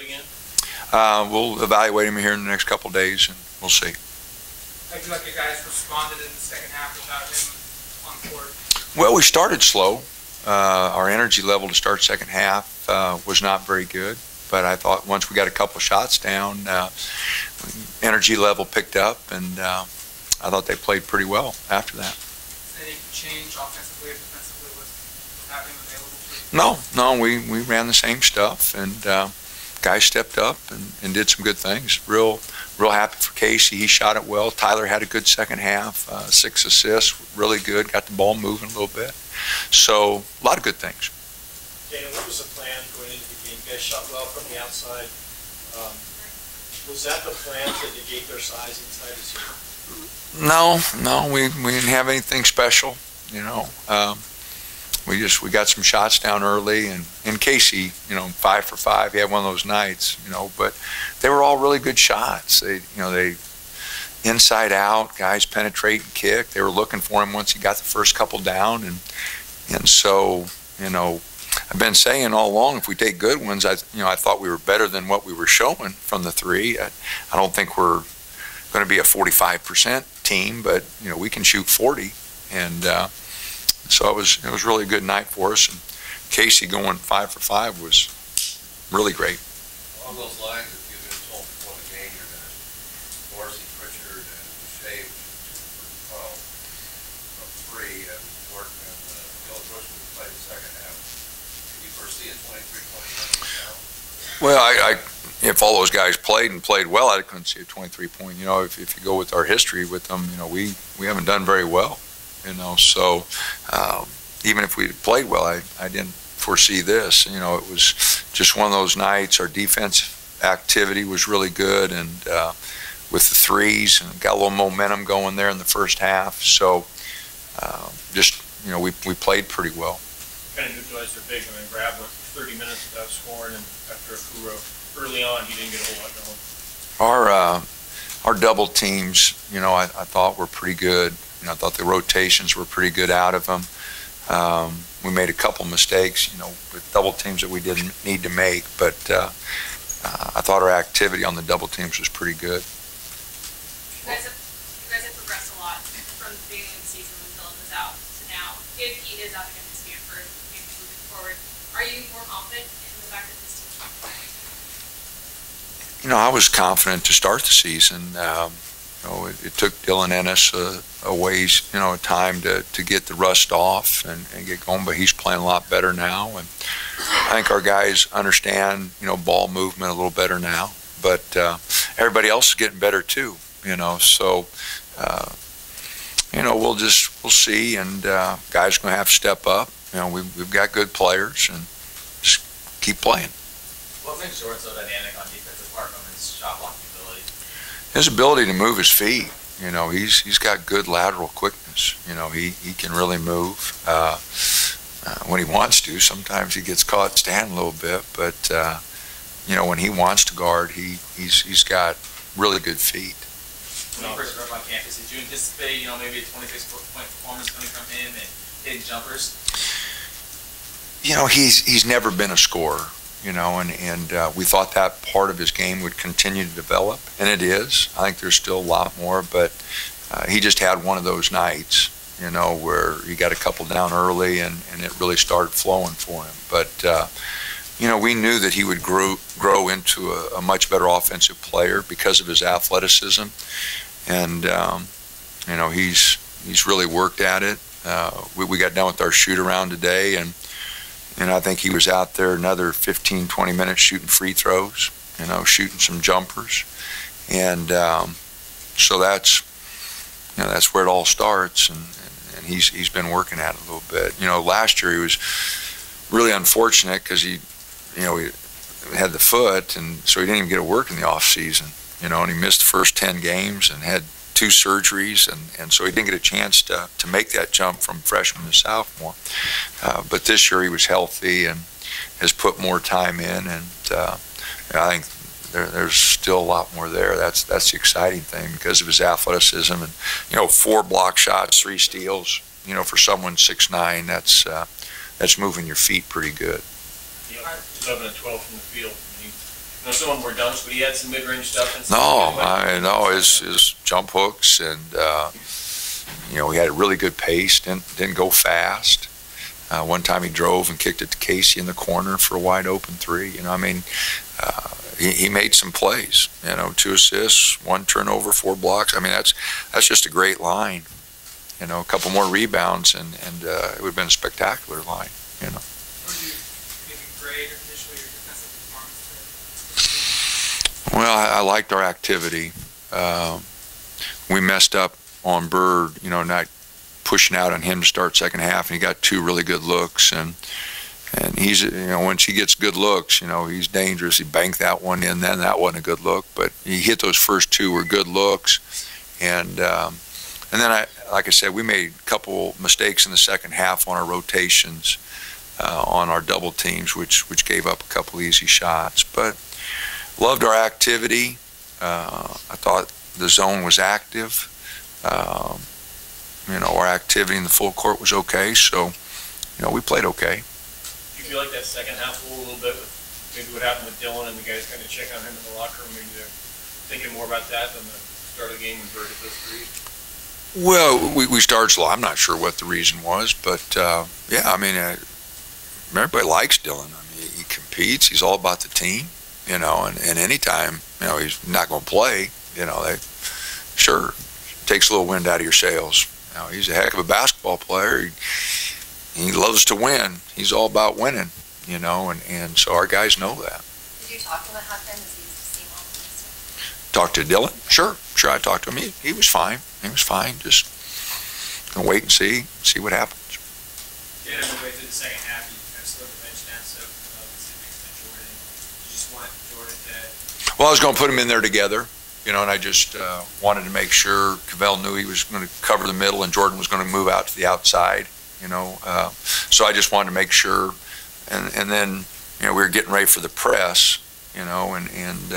it again? We'll evaluate him here in the next couple of days, and we'll see. I feel like you guys responded in the second half without him on court. Well, we started slow. Our energy level to start second half was not very good, but I thought once we got a couple shots down, energy level picked up, and I thought they played pretty well after that. Any change offensively or defensively with having available for you? No, we ran the same stuff, and guys stepped up and did some good things. Real happy for Casey. He shot it well. Tyler had a good second half, 6 assists, really good. Got the ball moving a little bit. So a lot of good things. Dana, what was the plan going into the game? You guys shot well from the outside. Was that the plan to negate their size inside the zone? No, we didn't have anything special. We got some shots down early, and Casey, 5 for 5. He had one of those nights, but they were all really good shots. They inside out, guys penetrate and kick. They were looking for him once he got the first couple down, and so I've been saying all along, if we take good ones, I thought we were better than what we were showing from the three. I don't think we're going to be a 45% team, but we can shoot 40, and so it was really a good night for us. And Casey going 5 for 5 was really great. Along those lines, if you've been told before the game you're going to Dorsey, Pritchard, and Shea, from 3, and Workman, Bill Bush would play the second half. Can you foresee a 23-point now? Well, if all those guys played well, I couldn't see a 23-point. If you go with our history with them, we haven't done very well. So even if we played well, I didn't foresee this. It was just one of those nights. Our defense activity was really good, and with the threes, and got a little momentum going there in the first half. So we played pretty well. Kind of neutralized their big. Grab went 30 minutes without scoring, and after Akuro early on, he didn't get a whole lot going. Our double teams, I thought were pretty good. I thought the rotations were pretty good out of them. We made a couple mistakes, with double teams that we didn't need to make, but I thought our activity on the double teams was pretty good. You guys have progressed a lot from the beginning of the season when Dylan was out to now. If he is out against Stanford, maybe moving forward, are you more confident in the fact that this team is playing? I was confident to start the season. It took Dylan Ennis a ways, a time to get the rust off and get going, but he's playing a lot better now. And I think our guys understand, ball movement a little better now. But everybody else is getting better too, So, we'll see, and guys are going to have to step up. We've got good players, and just keep playing. What makes Jordan so dynamic on defense apart from his shot blocking ability? His ability to move his feet. He's got good lateral quickness. He can really move when he wants to. Sometimes he gets caught standing a little bit, but when he wants to guard, he's got really good feet. When you first grew up on campus, did you anticipate maybe a 26-point performance coming from him and hitting jumpers? He's never been a scorer. And we thought that part of his game would continue to develop, and it is. I think there's still a lot more, but he just had one of those nights, where he got a couple down early, and it really started flowing for him. But, we knew that he would grow into a much better offensive player because of his athleticism, and, he's really worked at it. We got done with our shoot-around today, and I think he was out there another 15, 20 minutes shooting free throws, shooting some jumpers. And so that's where it all starts. And he's been working at it a little bit. Last year he was really unfortunate because he had the foot, and so he didn't even get to work in the off season. And he missed the first 10 games and had 2 surgeries, and so he didn't get a chance to make that jump from freshman to sophomore. But this year he was healthy and has put more time in, and I think there's still a lot more there. That's the exciting thing because of his athleticism and 4 block shots, 3 steals. For someone 6'9", that's moving your feet pretty good. 11 and 12 from the field. You know, some of them were dunks, but he had some mid-range stuff. And No, his jump hooks, and you know, he had a really good pace. Didn't go fast. One time he drove and kicked it to Casey in the corner for a wide open three. You know, I mean, he made some plays. You know, 2 assists, 1 turnover, 4 blocks. I mean, that's just a great line. You know, a couple more rebounds, and it would have been a spectacular line. You know. Would you maybe grade initially your defensive performance? Well, I liked our activity. We messed up on Bird, you know, not pushing out on him to start second half, and he got 2 really good looks, and he's, you know, once he gets good looks, you know, he's dangerous. He banked that one in, then that wasn't a good look, but he hit those first 2 were good looks, and then like I said, we made a couple mistakes in the second half on our rotations, on our double teams, which gave up a couple easy shots, but loved our activity. I thought the zone was active. You know, our activity in the full court was okay, so, you know, we played okay. Do you feel like that second half a little bit with maybe what happened with Dylan and the guys kind of checking on him in the locker room, maybe they're thinking more about that than the start of the game when Bird hit those threes? Well, we started slow. I'm not sure what the reason was, but yeah, I mean, everybody likes Dylan. I mean, he competes. He's all about the team, you know, and anytime, you know, he's not going to play, you know, sure, takes a little wind out of your sails. You know, he's a heck of a basketball player. He loves to win. He's all about winning, you know, and so our guys know that. Did you talk to him at halftime? Does he seem optimistic? Talk to Dylan? Sure, I talked to him. He was fine. He was fine. Just gonna wait and see what happens. Yeah, midway through the second half, you kind of slowed the bench down, so next to Jordan. You just want Jordan to. Well, I was going to put them in there together, you know, and I just wanted to make sure Cavell knew he was going to cover the middle and Jordan was going to move out to the outside, you know. So I just wanted to make sure, and then, you know, we were getting ready for the press, you know, and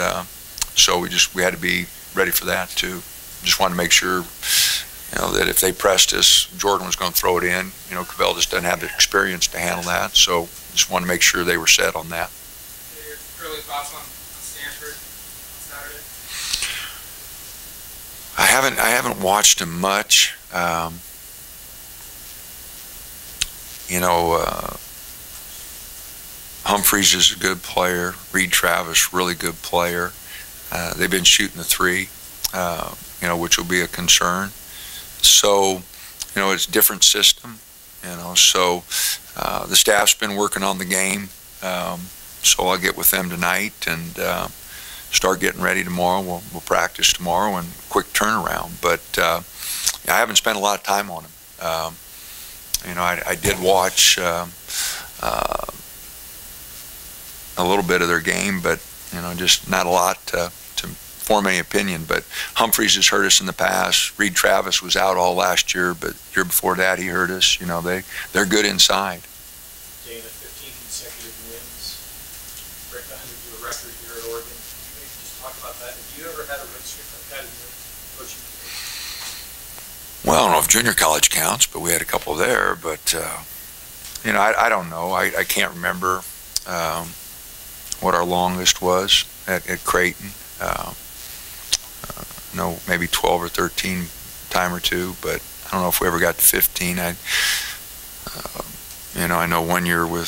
so we had to be ready for that too. Just wanted to make sure, you know, that if they pressed us, Jordan was going to throw it in. You know, Cavell just doesn't have the experience to handle that, so just wanted to make sure they were set on that. Your early thoughts on Stanford on Saturday? I haven't watched him much. You know, Humphreys is a good player. Reed Travis, really good player. They've been shooting the 3. You know, which will be a concern. So, you know, it's a different system, you know, so the staff's been working on the game, so I'll get with them tonight and start getting ready tomorrow. We'll practice tomorrow and quick turnaround, but I haven't spent a lot of time on him. You know, I did watch a little bit of their game, but, you know, just not a lot to form any opinion. But Humphreys has hurt us in the past. Reed Travis was out all last year, but the year before that he hurt us. You know, they're good inside. Dana, 15 consecutive wins, break the 100-year record here at Oregon. Can you maybe just talk about that? Have you ever had a win streak like that in your coaching career? Well, I don't know if junior college counts, but we had a couple there. But you know, I don't know. I can't remember what our longest was at Creighton. No, maybe 12 or 13 time or two, but I don't know if we ever got to 15. You know, I know one year we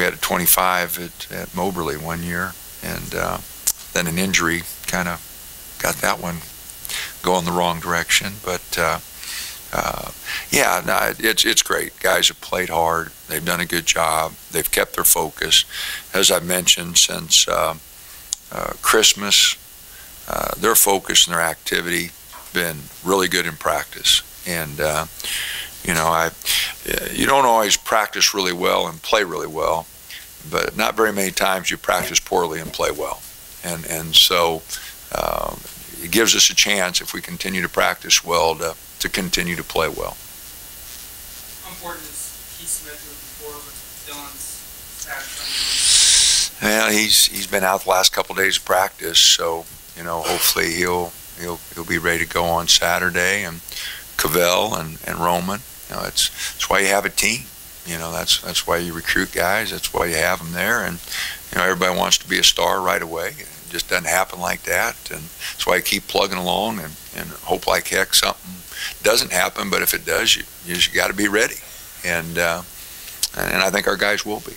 had a 25 at Moberly one year, and then an injury kind of got that one going the wrong direction. But yeah, no, it's great. Guys have played hard. They've done a good job. They've kept their focus. As I've mentioned, since Christmas, their focus and their activity been really good in practice. And you know, you don't always practice really well and play really well, but not very many times you practice poorly and play well. And so it gives us a chance, if we continue to practice well, to continue to play well. How important is Keith Smith moving forward with Dylan's status? Well, he's been out the last couple of days of practice, so, you know, hopefully he'll be ready to go on Saturday. And Cavell and Roman, you know, it's why you have a team. You know, that's why you recruit guys. That's why you have them there. And, you know, everybody wants to be a star right away. It just doesn't happen like that. And that's why I keep plugging along and hope like heck something doesn't happen. But if it does, you got to be ready. And I think our guys will be.